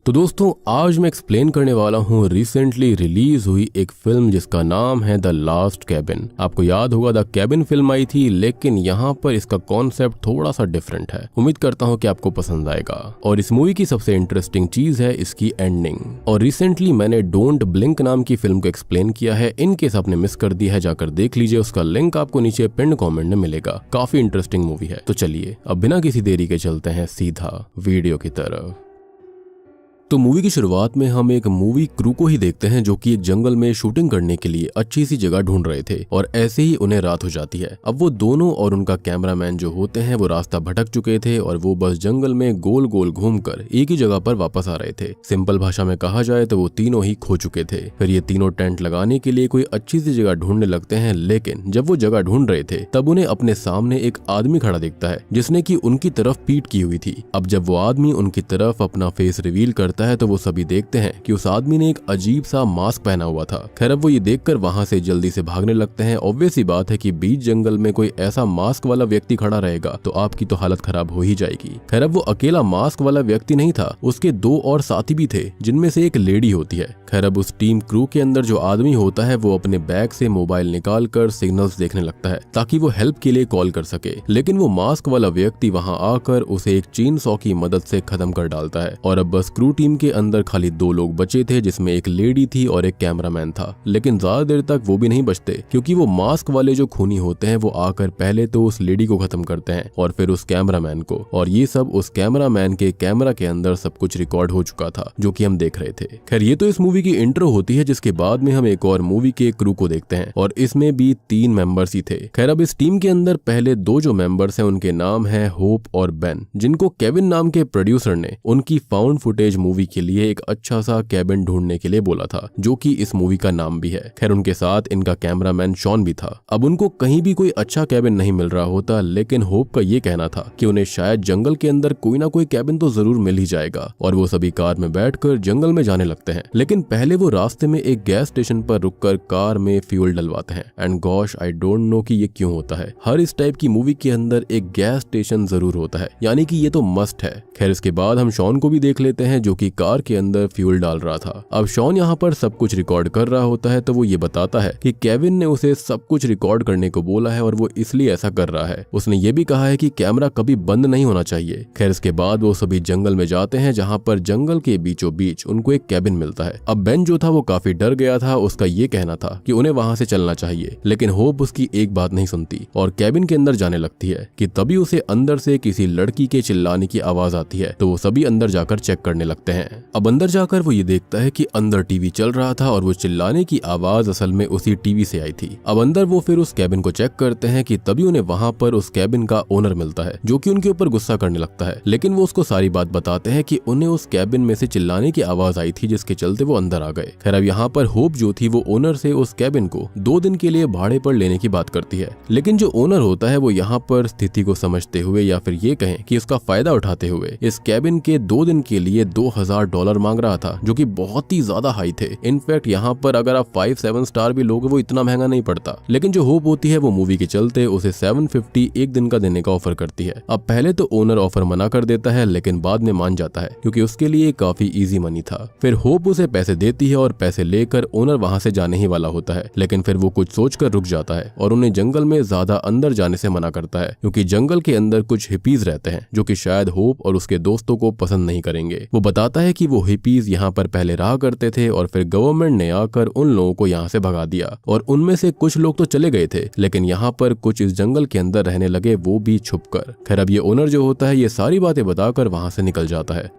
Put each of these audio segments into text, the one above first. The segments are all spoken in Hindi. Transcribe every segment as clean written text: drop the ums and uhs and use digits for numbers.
तो दोस्तों आज मैं एक्सप्लेन करने वाला हूँ रिसेंटली रिलीज हुई एक फिल्म जिसका नाम है द लास्ट कैबिन। आपको याद होगा द कैबिन फिल्म आई थी, लेकिन यहाँ पर इसका कॉन्सेप्ट थोड़ा सा डिफरेंट है। उम्मीद करता हूँ कि आपको पसंद आएगा। और इस मूवी की सबसे इंटरेस्टिंग चीज है इसकी एंडिंग। और रिसेंटली मैंने डोंट ब्लिंक नाम की फिल्म को एक्सप्लेन किया है। इन केस आपने मिस कर दिया है जाकर देख लीजिए, उसका लिंक आपको नीचे पिन कॉमेंट में मिलेगा। काफी इंटरेस्टिंग मूवी है। तो चलिए अब बिना किसी देरी के चलते हैं सीधा वीडियो की तरफ। तो मूवी की शुरुआत में हम एक मूवी क्रू को ही देखते हैं जो कि एक जंगल में शूटिंग करने के लिए अच्छी सी जगह ढूंढ रहे थे और ऐसे ही उन्हें रात हो जाती है। अब वो दोनों और उनका कैमरामैन जो होते हैं वो रास्ता भटक चुके थे और वो बस जंगल में गोल गोल घूमकर एक ही जगह पर वापस आ रहे थे। सिंपल भाषा में कहा जाए तो वो तीनों ही खो चुके थे। फिर ये तीनों टेंट लगाने के लिए कोई अच्छी सी जगह ढूंढने लगते हैं, लेकिन जब वो जगह ढूंढ रहे थे तब उन्हें अपने सामने एक आदमी खड़ा दिखता है जिसने की उनकी तरफ पीठ की हुई थी। अब जब वो आदमी उनकी तरफ अपना फेस रिवील करता है तो वो सभी देखते हैं कि उस आदमी ने एक अजीब सा मास्क पहना हुआ था। खैर अब वो ये देखकर वहां से जल्दी से भागने लगते हैं। ऑब्वियस सी बात है कि बीच जंगल में कोई ऐसा मास्क वाला व्यक्ति खड़ा रहेगा तो आपकी तो हालत खराब हो ही जाएगी। खैर अब वो अकेला मास्क वाला व्यक्ति नहीं था, उसके दो और साथी भी थे जिनमें से एक लेडी होती है। खैर अब उस टीम क्रू के अंदर जो आदमी होता है वो अपने बैग से मोबाइल निकाल कर सिग्नल्स देखने लगता है ताकि वो हेल्प के लिए कॉल कर सके, लेकिन वो मास्क वाला व्यक्ति वहां आकर उसे एक चेन सॉ की मदद से खत्म कर डालता है। और अब बस क्रू टीम के अंदर खाली दो लोग बचे थे जिसमें एक लेडी थी और एक कैमरामैन था। लेकिन ज्यादा देर तक वो भी नहीं बचते क्योंकि वो मास्क वाले जो खूनी होते हैं वो आकर पहले तो उस लेडी को खत्म करते हैं और फिर उस कैमरामैन को। और ये सब उस कैमरामैन के कैमरा के अंदर सब कुछ रिकॉर्ड हो चुका था जो कि हम देख रहे थे। खैर ये तो इस मूवी की इंट्रो होती है, जिसके बाद में हम एक और मूवी के क्रू को देखते हैं और इसमें भी 3 मेंबर्स ही थे। खैर अब इस टीम के अंदर पहले 2 जो मेंबर्स हैं उनके नाम है होप और बेन, जिनको केविन नाम के प्रोड्यूसर ने उनकी फाउंड फुटेज मूवी के लिए एक अच्छा सा कैबिन ढूंढने के लिए बोला था, जो कि इस मूवी का नाम भी है। खैर उनके साथ इनका कैमरामैन शॉन भी था। अब उनको कहीं भी कोई अच्छा कैबिन नहीं मिल रहा होता, लेकिन होप का ये कहना था कि उन्हें शायद जंगल के अंदर कोई ना कोई कैबिन तो जरूर मिल ही जाएगा। और वो सभी कार में बैठकर जंगल में जाने लगते हैं, लेकिन पहले वो रास्ते में एक गैस स्टेशन पर रुककर कार में फ्यूल डलवाते हैं। And gosh I don't know कि ये क्यों होता है। हर इस टाइप की मूवी के अंदर एक गैस स्टेशन जरूर होता है, यानी कि ये तो मस्ट है। खैर इसके बाद हम शॉन को भी देख लेते हैं जो कि कार के अंदर फ्यूल डाल रहा था। अब शॉन यहाँ पर सब कुछ रिकॉर्ड कर रहा होता है तो वो ये बताता है कि केविन ने उसे सब कुछ रिकॉर्ड करने को बोला है और वो इसलिए ऐसा कर रहा है। उसने ये भी कहा है कि कैमरा कभी बंद नहीं होना चाहिए। खैर इसके बाद वो सभी जंगल में जाते हैं जहाँ पर जंगल के बीचों बीच उनको एक कैबिन मिलता है। अब बेन जो था वो काफी डर गया था। उसका ये कहना था कि उन्हें वहां से चलना चाहिए, लेकिन होप उसकी एक बात नहीं सुनती और कैबिन के अंदर जाने लगती है कि तभी उसे अंदर से किसी लड़की के चिल्लाने की आवाज आती है। तो वो सभी अंदर जाकर चेक करने लगते हैं। अब अंदर जाकर वो ये देखता है कि अंदर टीवी चल रहा था और वो चिल्लाने की आवाज असल में उसी टीवी से आई थी। अब अंदर वो फिर उस कैबिन को चेक करते हैं कि तभी उन्हें वहां पर उस कैबिन का ओनर मिलता है जो कि उनके ऊपर गुस्सा करने लगता है, लेकिन वो उसको सारी बात बताते हैं कि उन्हें उस कैबिन में से चिल्लाने की आवाज आई थी जिसके चलते वो अंदर आ गए। खैर अब यहाँ पर होप जो थी वो ओनर से उस कैबिन को 2 दिन के लिए भाड़े पर लेने की बात करती है, लेकिन जो ओनर होता है वो यहाँ पर स्थिति को समझते हुए या फिर ये कहें कि उसका फायदा उठाते हुए इस कैबिन के 2 दिन के लिए $2000 मांग रहा था, जो कि बहुत ही ज्यादा हाई थे। इनफैक्ट यहाँ पर अगर आप 5-7 स्टार भी लोगे वो इतना महंगा नहीं पड़ता, लेकिन जो होप होती है वो मूवी के चलते उसे 750 एक दिन का देने का ऑफर करती है। अब पहले तो ओनर ऑफर मना कर देता है, लेकिन बाद में मान जाता है क्योंकि उसके लिए काफी इजी मनी था। फिर होप उसे पैसे देती है और पैसे लेकर ओनर वहां से जाने ही वाला होता है, लेकिन फिर वो कुछ सोचकर रुक जाता है और उन्हें जंगल में ज्यादा अंदर जाने से मना करता है क्योंकि जंगल के अंदर कुछ हिपीज रहते हैं जो कि शायद होप और उसके दोस्तों को पसंद नहीं करेंगे। वो बताता है कि वो हिपीज यहाँ पर पहले रहा करते थे और फिर गवर्नमेंट ने आकर उन लोगों को यहाँ से भगा दिया और उनमें से कुछ लोग तो चले गए थे, लेकिन यहाँ पर कुछ इस जंगल के अंदर रहने लगे, वो भी छुपकर। खैर अब ये ओनर जो होता है ये सारी बातें बताकर वहां से निकल जाता है।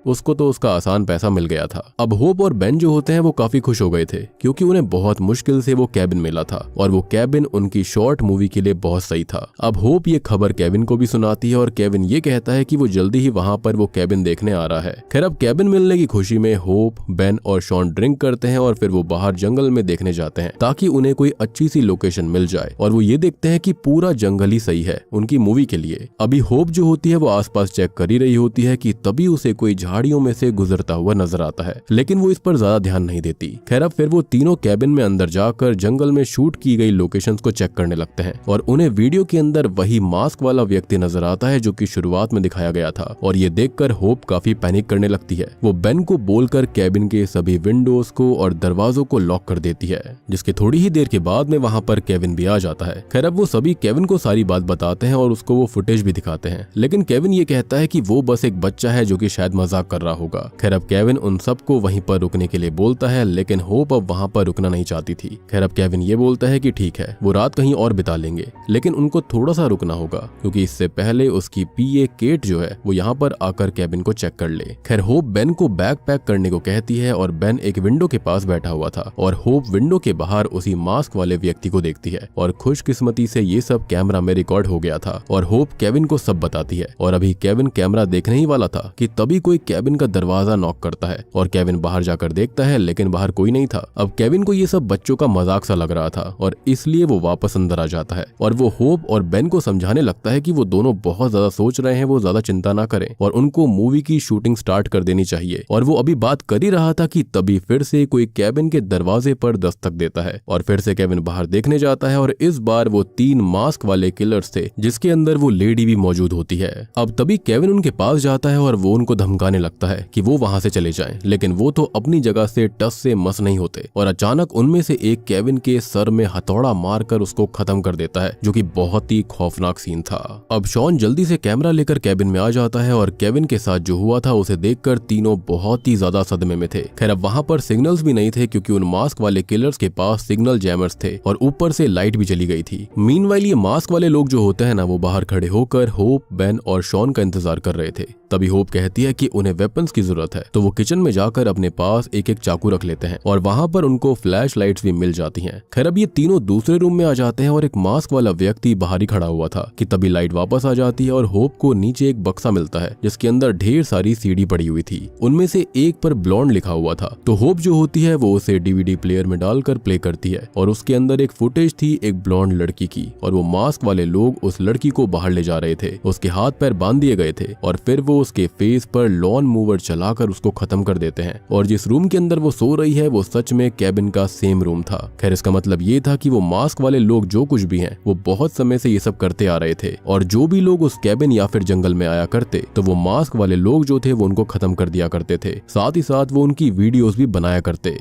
उसको तो उसका आसान पैसा मिल गया था। अब होप और बेन जो होते हैं वो काफी खुश हो गए थे क्योंकि उन्हें बहुत मुश्किल से वो कैबिन मिला था और वो कैबिन उनकी शॉर्ट मूवी के लिए बहुत सही था। अब होप ये खबर केविन को भी सुनाती है और केविन ये कहता है कि वो जल्दी ही वहां पर वो कैबिन देखने आ रहा है। खैर अब कैबिन मिलने की खुशी में होप, बेन और शॉन ड्रिंक करते हैं और फिर वो बाहर जंगल में देखने जाते हैं ताकि उन्हें कोई अच्छी सी लोकेशन मिल जाए और वो ये देखते हैं कि पूरा जंगल ही सही है उनकी मूवी के लिए। अभी होप जो होती है वो आसपास चेक कर ही रही होती है कि तभी उसे कोई झाड़ पहाड़ियों में से गुजरता हुआ नजर आता है, लेकिन वो इस पर ज्यादा ध्यान नहीं देती। खैर अब फिर वो तीनों कैबिन में अंदर जाकर जंगल में शूट की गई लोकेशंस को चेक करने लगते हैं और उन्हें वीडियो के अंदर वही मास्क वाला व्यक्ति नजर आता है जो कि शुरुआत में दिखाया गया था। और ये देखकर होप काफी पैनिक करने लगती है। वो बेन को बोलकर कैबिन के सभी विंडोज को और दरवाजों को लॉक कर देती है, जिसके थोड़ी ही देर के बाद में वहां पर केविन भी आ जाता है। खैर अब वो सभी केविन को सारी बात बताते हैं और उसको वो फुटेज भी दिखाते हैं, लेकिन केविन ये कहता है कि वो बस एक बच्चा है जो कि शायद मजाक कर रहा होगा। खैर अब केविन उन सबको वहीं पर रुकने के लिए बोलता है, लेकिन होप अब वहां पर रुकना नहीं चाहती थी। खैर अब केविन ये बोलता है कि ठीक है, वो रात कहीं और बिता लेंगे, लेकिन उनको थोड़ा सा रुकना होगा क्योंकि इससे पहले उसकी पीए केट जो है वो यहाँ पर आकर केबिन को चेक कर ले। खैर होप बेन को बैग पैक करने को कहती है और बेन एक विंडो के पास बैठा हुआ था और होप विंडो के बाहर उसी मास्क वाले व्यक्ति को देखती है और खुशकिस्मती से ये सब कैमरा में रिकॉर्ड हो गया था और होप केविन को सब बताती है। और अभी केविन कैमरा देखने ही वाला था कि तभी कोई केबिन का दरवाजा नॉक करता है और केविन बाहर जाकर देखता है, लेकिन बाहर कोई नहीं था। अब केविन को ये सब बच्चों का मजाक सा लग रहा था और इसलिए वो वापस अंदर आ जाता है और वो होप और बेन को समझाने लगता है कि वो दोनों बहुत ज्यादा सोच रहे हैं, वो ज्यादा चिंता ना करें और उनको मूवी की शूटिंग स्टार्ट कर देनी चाहिए। और वो अभी बात कर ही रहा था कि तभी फिर से कोई केबिन के दरवाजे पर दस्तक देता है और फिर से केविन बाहर देखने जाता है और इस बार वो 3 मास्क वाले किलर्स थे जिसके अंदर वो लेडी भी मौजूद होती है। अब तभी केविन उनके पास जाता है और वो उनको धमकाने लगता है कि वो वहां से चले जाएं, लेकिन वो तो अपनी जगह से टस से मस नहीं होते और अचानक उनमें से एक केविन के सर में हथौड़ा मारकर उसको खत्म कर देता है, जो कि बहुत ही खौफनाक सीन था। अब शॉन जल्दी से कैमरा लेकर केबिन में आ जाता है और केविन के साथ जो हुआ था उसे देखकर तीनों बहुत ही ज्यादा सदमे में थे। खैर अब वहां पर सिग्नल्स भी नहीं थे क्योंकि उन मास्क वाले किलर्स के पास सिग्नल जैमर्स थे और ऊपर से लाइट भी चली गई थी। मीनवाइल ये मास्क वाले लोग जो होते हैं ना, वो बाहर खड़े होकर होप, बेन और शॉन का इंतजार कर रहे थे। तभी होप कहती है कि उन्हें वेपन्स की जरूरत है, तो वो किचन में जाकर अपने पास एक एक चाकू रख लेते हैं और वहां पर उनको फ्लैश लाइट्स भी मिल जाती हैं। खैर अब ये तीनों दूसरे रूम में आ जाते हैं और एक मास्क वाला व्यक्ति बाहर ही खड़ा हुआ था कि तभी लाइट वापस आ जाती है और होप को नीचे एक बक्सा मिलता है जिसके अंदर ढेर सारी सीडी पड़ी हुई थी। उनमें से एक पर ब्लॉन्ड लिखा हुआ था, तो होप जो होती है वो उसे डीवीडी प्लेयर में डालकर प्ले करती है और उसके अंदर एक फुटेज थी एक ब्लॉन्ड लड़की की और वो मास्क वाले लोग उस लड़की को बाहर ले जा रहे थे। उसके हाथ पैर बांध दिए गए थे और फिर वो उसके फेस पर लॉन मूवर चलाकर उसको खत्म कर देते हैं और जिस रूम के अंदर वो सो रही है वो सच में केबिन का सेम रूम था। खैर इसका मतलब ये था कि वो मास्क वाले लोग जो कुछ भी हैं वो बहुत समय से ये सब करते आ रहे थे और जो भी लोग उस केबिन या फिर जंगल में आया करते तो वो मास्क वाले लोग जो थे वो उनको खत्म कर दिया करते थे, साथ ही साथ वो उनकी वीडियोस भी बनाया करते।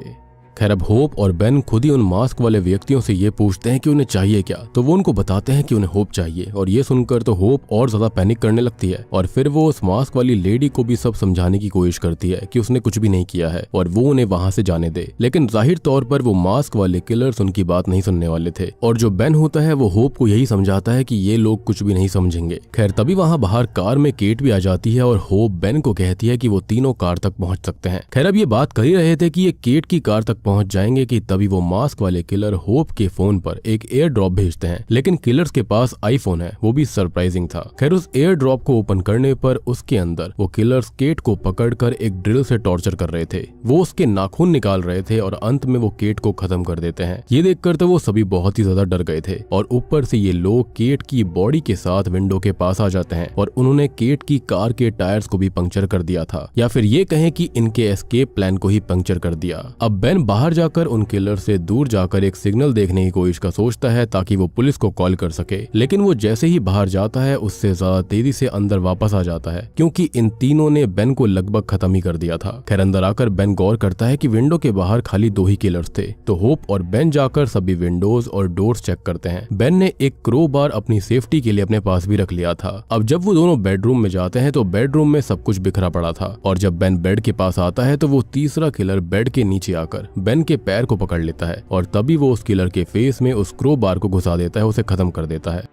खैर अब होप और बेन खुद ही उन मास्क वाले व्यक्तियों से ये पूछते हैं कि उन्हें चाहिए क्या, तो वो उनको बताते हैं कि उन्हें होप चाहिए और ये सुनकर तो होप और ज्यादा पैनिक करने लगती है और फिर वो उस मास्क वाली लेडी को भी सब समझाने की कोशिश करती है कि उसने कुछ भी नहीं किया है और वो उन्हें वहां से जाने दे, लेकिन जाहिर तौर पर वो मास्क वाले किलर्स उनकी बात नहीं सुनने वाले थे और जो बेन होता है वो होप को यही समझाता है कि ये लोग कुछ भी नहीं समझेंगे। खैर तभी वहां बाहर कार में केट भी आ जाती है और होप बेन को कहती है कि वो तीनों कार तक पहुंच सकते हैं। खैर अब ये बात कर ही रहे थे कि ये केट की कार तक पहुंच जाएंगे कि तभी वो मास्क वाले किलर होप के फोन पर एक एयर ड्रॉप भेजते हैं, लेकिन किलर्स के पास आईफोन है, वो भी सरप्राइजिंग था। खैर उस एयर ड्रॉप को ओपन करने पर उसके अंदर वो किलर्स केट को पकड़कर एक ड्रिल से टॉर्चर कर रहे थे। वो उसके नाखून निकाल रहे थे और अंत में वो केट को खत्म कर देते हैं। ये देखकर तो वो सभी बहुत ही ज्यादा डर गए थे और ऊपर से ये लोग केट की बॉडी के साथ विंडो के पास आ जाते हैं और उन्होंने केट की कार के टायर्स को भी पंक्चर कर दिया था, या फिर ये कहें कि इनके एस्केप प्लान को ही पंक्चर कर दिया। अब बेन बाहर जाकर उन किलर से दूर जाकर एक सिग्नल देखने की कोशिश का सोचता है ताकि वो पुलिस को कॉल कर सके, लेकिन वो जैसे ही बाहर जाता है उससे ज्यादा तेजी से अंदर वापस आ जाता है क्योंकि इन तीनों ने बेन को लगभग खत्म ही कर दिया था। खैर अंदर आकर बेन गौर करता है कि विंडो के बाहर खाली 2 ही किलर्स थे, तो होप और बेन जाकर सभी विंडोज और डोर्स चेक करते हैं। बेन ने एक क्रो बार अपनी सेफ्टी के लिए अपने पास भी रख लिया था। अब जब वो दोनों बेडरूम में जाते हैं तो बेडरूम में सब कुछ बिखरा पड़ा था और जब बेन बेड के पास आता है तो वो तीसरा किलर बेड के नीचे आकर बेन के पैर को पकड़ लेता है और तभी वो उस किलर के फेस में उस क्रो बार को घुसा देता है, उसे खत्म कर देता है।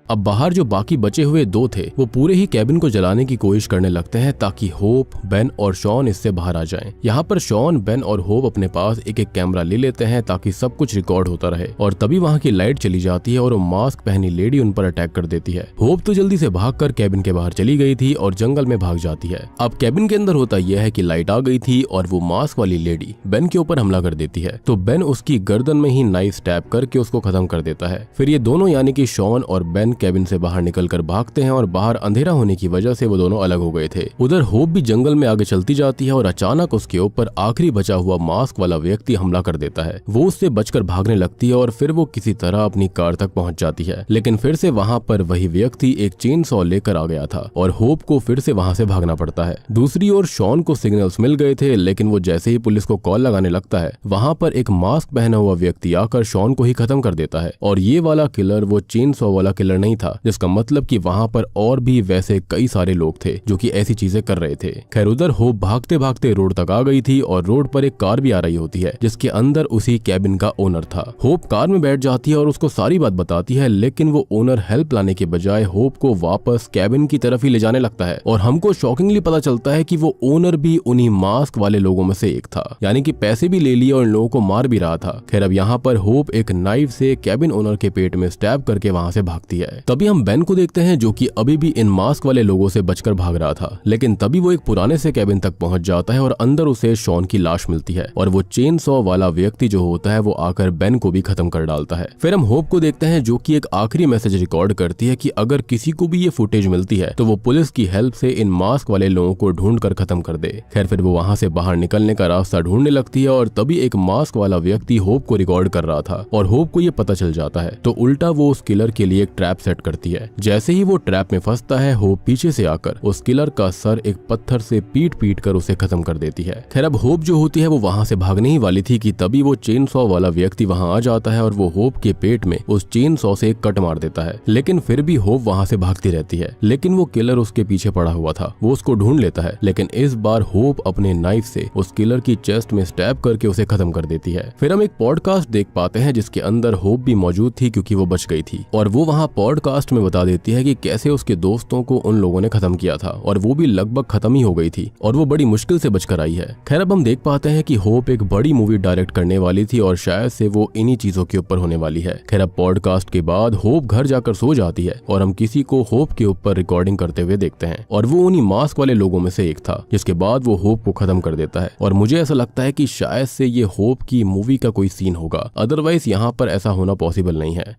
अब बाहर जो बाकी बचे हुए 2 थे वो पूरे ही कैबिन को जलाने की कोशिश करने लगते हैं ताकि होप, बेन और शॉन इससे बाहर आ जाएं। यहाँ पर शॉन, बेन और होप अपने पास एक एक कैमरा ले लेते हैं ताकि सब कुछ रिकॉर्ड होता रहे और तभी वहाँ की लाइट चली जाती है और वो मास्क पहनी लेडी उन पर अटैक कर देती है। होप तो जल्दी से भागकर कैबिन के बाहर चली गई थी और जंगल में भाग जाती है। अब कैबिन के अंदर होता यह है कि लाइट आ गई थी और वो मास्क वाली लेडी बेन के ऊपर हमला कर देती है, तो बेन उसकी गर्दन में ही नाइफ स्टैब करके उसको खत्म कर देता है। फिर ये दोनों यानी कि शॉन और बेन कैबिन से बाहर निकलकर भागते हैं और बाहर अंधेरा होने की वजह से वो दोनों अलग हो गए थे। उधर होप भी जंगल में आगे चलती जाती है और अचानक उसके ऊपर आखिरी बचा हुआ मास्क वाला व्यक्ति हमला कर देता है। वो उससे बचकर भागने लगती है और फिर वो किसी तरह अपनी कार तक पहुंच जाती है, लेकिन फिर से वहां पर वही व्यक्ति एक चेन सॉ लेकर आ गया था और होप को फिर से वहां से भागना पड़ता है। दूसरी ओर शॉन को सिग्नल्स मिल गए थे, लेकिन वो जैसे ही पुलिस को कॉल लगाने लगता है वहां पर एक मास्क पहना हुआ व्यक्ति आकर शॉन को ही खत्म कर देता है। और ये वाला किलर वो चेन सॉ वाला किलर नहीं था, जिसका मतलब कि वहां पर और भी वैसे कई सारे लोग थे जो कि ऐसी चीजें कर रहे थे। खैर उधर होप भागते भागते रोड तक आ गई थी और रोड पर एक कार भी आ रही होती है जिसके अंदर उसी कैबिन का ओनर था। होप कार में बैठ जाती है और उसको सारी बात बताती है, लेकिन वो ओनर हेल्प लाने के बजाय होप को वापस कैबिन की तरफ ही ले जाने लगता है और हमको शॉकिंगली पता चलता है कि वो ओनर भी उन्हीं मास्क वाले लोगों में से एक था, यानी कि पैसे भी ले लिए और लोगों को मार भी रहा था। खैर अब यहाँ पर होप एक नाइफ से कैबिन ओनर के पेट में स्टैब करके वहां से भागती है। तभी हम बेन को देखते हैं जो कि अभी भी इन मास्क वाले लोगों से बचकर भाग रहा था, लेकिन तभी वो एक पुराने से कैबिन तक पहुंच जाता है और अंदर उसे शॉन की लाश मिलती है और वो चेन सॉ वाला व्यक्ति जो होता है वो आकर बेन को भी खत्म कर डालता है। फिर हम होप को देखते हैं जो कि एक आखिरी मैसेज रिकॉर्ड करती है कि अगर किसी को भी ये फुटेज मिलती है तो वो पुलिस की हेल्प से इन मास्क वाले लोगों को ढूंढ कर खत्म कर दे। खैर फिर वो वहां से बाहर निकलने का रास्ता ढूंढने लगती है और तभी एक मास्क वाला व्यक्ति होप को रिकॉर्ड कर रहा था और होप को ये पता चल जाता है, तो उल्टा वो उस किलर के लिए एक ट्रैप सेट करती है। जैसे ही वो ट्रैप में फंसता है होप पीछे से आकर उस किलर का सर एक पत्थर से पीट पीट कर उसे खत्म कर देती है। खैर अब होप जो होती है वो वहां से भागने ही वाली थी कि तभी वो चेन सॉ वाला व्यक्ति वहां आ जाता है और वो होप के पेट में उस चेन सॉ से एक कट मार देता है, लेकिन फिर भी होप वहां से भागती रहती है। लेकिन वो किलर उसके पीछे पड़ा हुआ था, वो उसको ढूंढ लेता है, लेकिन इस बार होप अपने नाइफ से उस किलर की चेस्ट में स्टैब करके उसे खत्म कर देती है। फिर हम एक पॉडकास्ट देख पाते हैं जिसके अंदर होप भी मौजूद थी क्योंकि वो बच गई थी और वो वहां पॉडकास्ट में बता देती है कि कैसे उसके दोस्तों को उन लोगों ने खत्म किया था और वो भी लगभग खत्म ही हो गई थी और वो बड़ी मुश्किल से बचकर आई है। खैर अब हम देख पाते हैं कि होप एक बड़ी मूवी डायरेक्ट करने वाली थी और शायद से वो इन्हीं चीजों के ऊपर होने वाली है। खैर अब पॉडकास्ट के बाद होप घर जाकर सो जाती है और हम किसी को होप के ऊपर रिकॉर्डिंग करते हुए देखते हैं और वो उन्हीं मास्क वाले लोगों में से एक था, जिसके बाद वो होप को खत्म कर देता है और मुझे ऐसा लगता है कि शायद से ये होप की मूवी का कोई सीन होगा, अदरवाइज यहाँ पर ऐसा होना पॉसिबल नहीं है।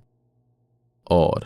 और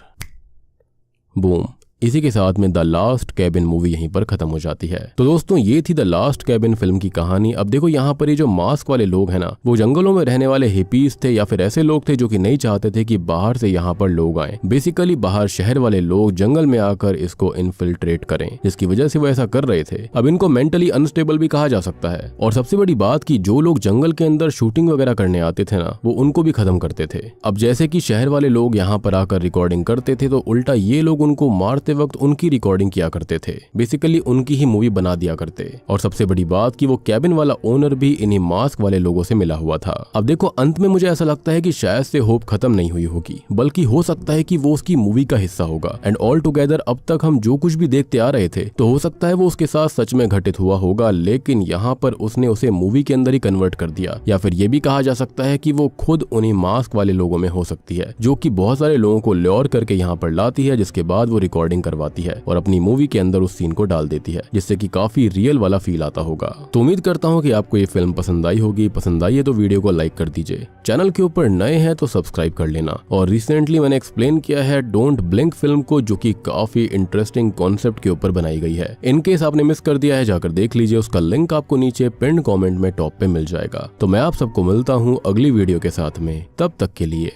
बूम, इसी के साथ में द लास्ट कैबिन मूवी यहीं पर खत्म हो जाती है। तो दोस्तों ये थी द लास्ट कैबिन फिल्म की कहानी। अब देखो यहाँ पर ये जो मास्क वाले लोग हैं ना, वो जंगलों में रहने वाले हिपीज थे या फिर ऐसे लोग थे जो कि नहीं चाहते थे कि बाहर से यहाँ पर लोग आए। बेसिकली बाहर शहर वाले लोग जंगल में आकर इसको इन्फिल्ट्रेट करें, जिसकी वजह से वो ऐसा कर रहे थे। अब इनको मेंटली अनस्टेबल भी कहा जा सकता है। और सबसे बड़ी बात की जो लोग जंगल के अंदर शूटिंग वगैरह करने आते थे ना, वो उनको भी खत्म करते थे। अब जैसे कि शहर वाले लोग यहाँ पर आकर रिकॉर्डिंग करते थे तो उल्टा ये लोग उनको मारते वक्त उनकी रिकॉर्डिंग किया करते थे, बेसिकली उनकी ही मूवी बना दिया करते। और सबसे बड़ी बात कि वो कैबिन वाला ओनर भी इन्हीं मास्क वाले लोगों से मिला हुआ था। अब देखो अंत में मुझे ऐसा लगता है कि शायद से होप खत्म नहीं हुई होगी, बल्कि हो सकता है कि वो उसकी मूवी का हिस्सा होगा। एंड ऑल टुगेदर अब तक हम जो कुछ भी देखते आ रहे थे तो हो सकता है वो उसके साथ सच में घटित हुआ होगा, लेकिन यहाँ पर उसने उसे मूवी के अंदर ही कन्वर्ट कर दिया। या फिर ये भी कहा जा सकता है कि वो खुद उन्हीं मास्क वाले लोगों में हो सकती है, जो कि बहुत सारे लोगों को ल्योर करके यहाँ पर लाती है, जिसके बाद वो रिकॉर्डिंग करवाती है और अपनी मूवी के अंदर उस सीन को डाल देती है, जिससे कि काफी रियल वाला फील आता होगा। तो उम्मीद करता हूँ कि आपको ये फिल्म पसंद आई होगी। पसंद आई है तो वीडियो को लाइक कर दीजिए, चैनल के ऊपर नए हैं तो सब्सक्राइब कर लेना। और रिसेंटली मैंने एक्सप्लेन किया है डोंट ब्लिंक फिल्म को, जो कि काफी इंटरेस्टिंग कॉन्सेप्ट के ऊपर बनाई गई है। इनकेस आपने मिस कर दिया है जाकर देख लीजिए, उसका लिंक आपको नीचे पिन कॉमेंट में टॉप पे मिल जाएगा। तो मैं आप सबको मिलता हूँ अगली वीडियो के साथ में, तब तक के लिए